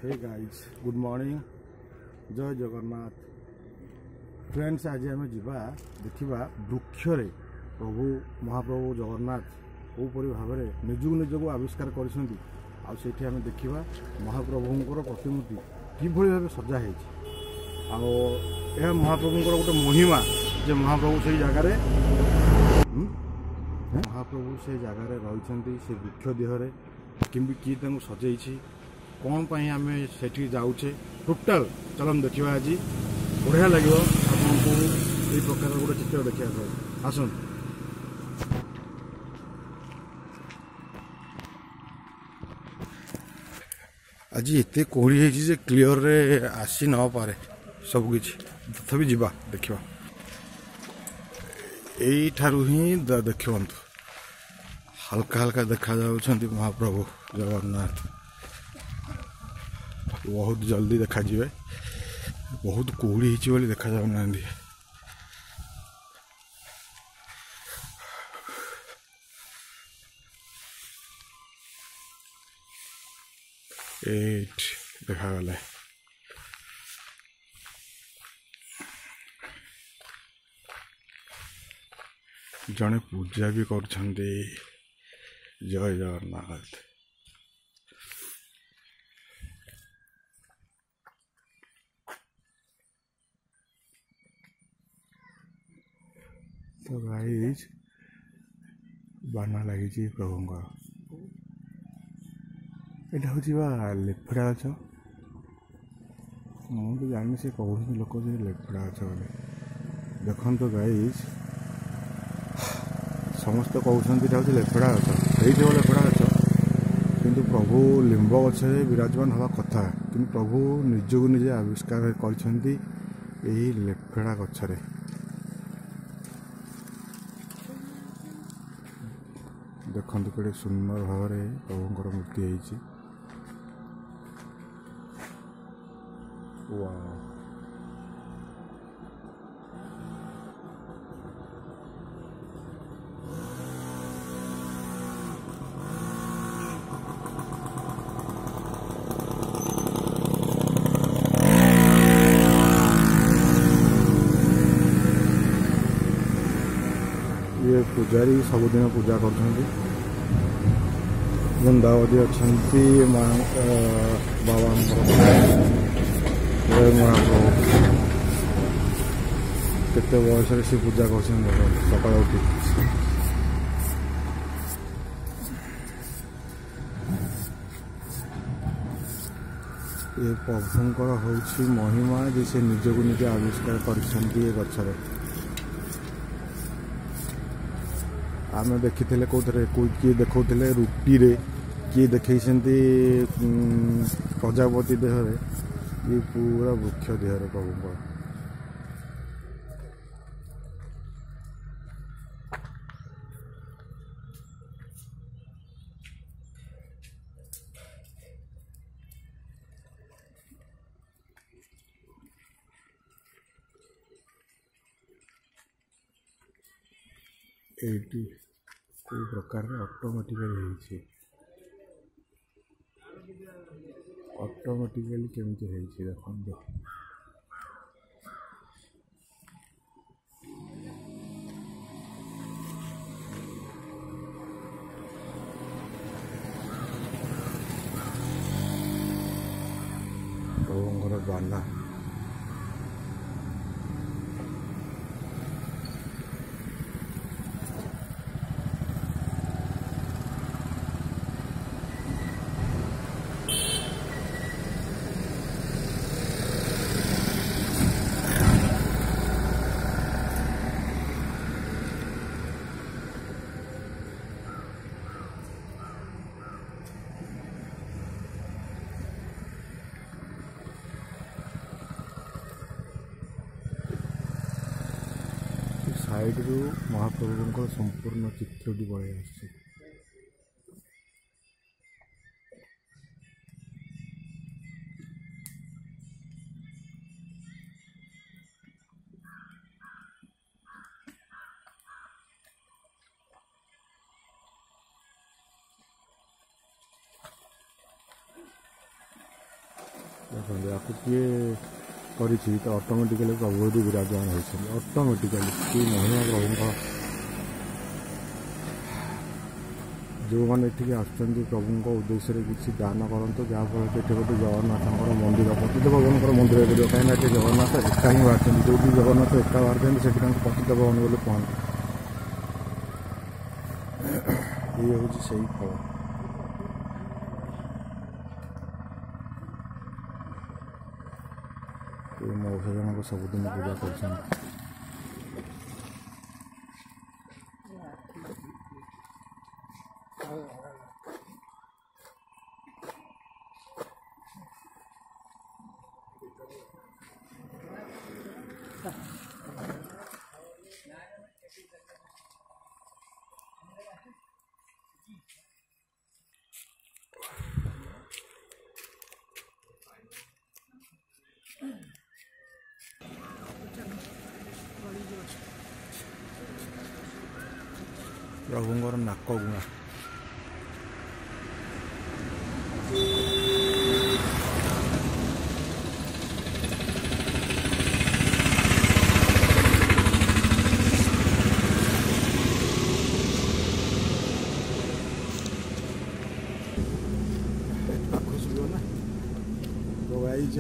Hey guys good morning जय Jagannath friends आज आम जा देखा वृक्षरे प्रभु महाप्रभु जगन्नाथ कौपरी भाव में निजक निजक आविष्कार कर देखा महाप्रभुंर प्रतिमूर्ति किभली भाव सजा है महाप्रभुंर गोटे महिमा जे महाप्रभु से जगार महाप्रभु से जगार रही से वृक्ष देहरे किए सजे कौन पाई आम से जाऊे टोटाल चलन देखा आज बढ़िया लगे आपको ये प्रकार गोटे चित्र देखा आसन आज एत कोहड़ी है क्लीयर रे आसी न पारे सबकि तथापि जीवा देखा यू ही देखु हल्का हल्का देखा महाप्रभु जगन्नाथ बहुत जल्दी देखा जाए बहुत कोहड़ी होती देखा जाऊना देखा गला जड़े पूजा भी कर जय जगन्नाथ तो गाइस बाना लगी प्रभु यहाँ हूँ लेफड़ा गच मुझे जानी से कहते लोक लेफड़ा गच बोले देखो तो गाइस समस्त कहते हूँ लेफड़ा गच ये लेफड़ा गच किंतु प्रभु लिंब गच विराजमान हवा कथा कि प्रभु निजक निजे आविष्कार कर लेफड़ा गचरे देखते कड़े सुंदर भाव में प्रभुंर मूर्ति है ये पूजारी सबुदिन पूजा करते वृंदावती अच्छा बाबा महाप्रभु केते बयस से पूजा कर सकाल उठी ये प्रभुंर हूँ महिमा जे से निजक निजे आविष्कार कर गचर आम देखी कौन किए देखते रुटी रे किए देखी प्रजापति देहरे ये पूरा वृक्ष देहरे प्रभु एटी कोई प्रकार ऑटोमेटिकली केमती देखो प्रभुंर बाना साइड रू महाप्रभु संपूर्ण चित्रटी पड़े आस ଦେଖନ୍ତୁ ଆକୁ କିଏ କରିଛି ତ ଅଟୋମେଟିକାଲି ପ୍ରଭୁ ଏଠି ବିରାଜମାନ ହୋଇଛନ୍ତି। ଅଟୋମେଟିକାଲି କି ମହିମା ପ୍ରଭୁଙ୍କ ଯେଉଁମାନେ ଏଠିକି ଆସୁଛନ୍ତି ପ୍ରଭୁଙ୍କ ଉଦ୍ଦେଶ୍ୟରେ କିଛି ଦାନ କରନ୍ତୁ, ଯାହାଫଳରେ ଏଠି ଗୋଟେ ଜଗନ୍ନାଥଙ୍କର ମନ୍ଦିର ପତିତ ଭବନଙ୍କର ମନ୍ଦିର ହେଇପାରିବ। କାହିଁକିନା ଏଠି ଜଗନ୍ନାଥ ଏକା ହିଁ ବାହାରିଛନ୍ତି। ଯେଉଁଠି ଜଗନ୍ନାଥ ଏକା ବାହାରିଛନ୍ତି ସେଠି ତାଙ୍କୁ ପତିତ ଭବନ ବୋଲି କୁହନ୍ତି। ଇଏ ହେଉଛି ସେଇ ଫଳ। ଏ ମଉସା ଜଣକ ସବୁଦିନ ପୂଜା କରୁଛନ୍ତି। ପ୍ରଭୁଙ୍କର ନାକ ଗୁଣା।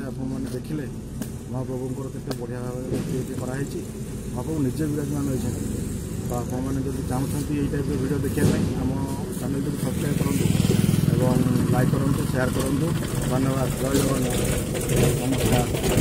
ଆପଣମାନେ ଦେଖିଲେ ମହାପ୍ରଭୁଙ୍କର କେତେ ବଢ଼ିଆ ଭାବରେ ତିଆରି କରାହେଇଛି। ମହାପ୍ରଭୁ ନିଜେ ବିରାଜମାନ ହୋଇଛନ୍ତି। ତ ଆପଣମାନେ ଯଦି ଚାହୁଁଛନ୍ତି ଏଇ ଟାଇପ୍ର ଭିଡ଼ିଓ ଦେଖିବା ପାଇଁ ଆମ ଚ୍ୟାନେଲଟିକୁ ସବସ୍କ୍ରାଇବ୍ କରନ୍ତୁ ଏବଂ ଲାଇକ୍ କରନ୍ତୁ, ସେୟାର କରନ୍ତୁ। ଧନ୍ୟବାଦ। ଜୟ ଜଗନ୍ନାଥ। ନମସ୍କାର।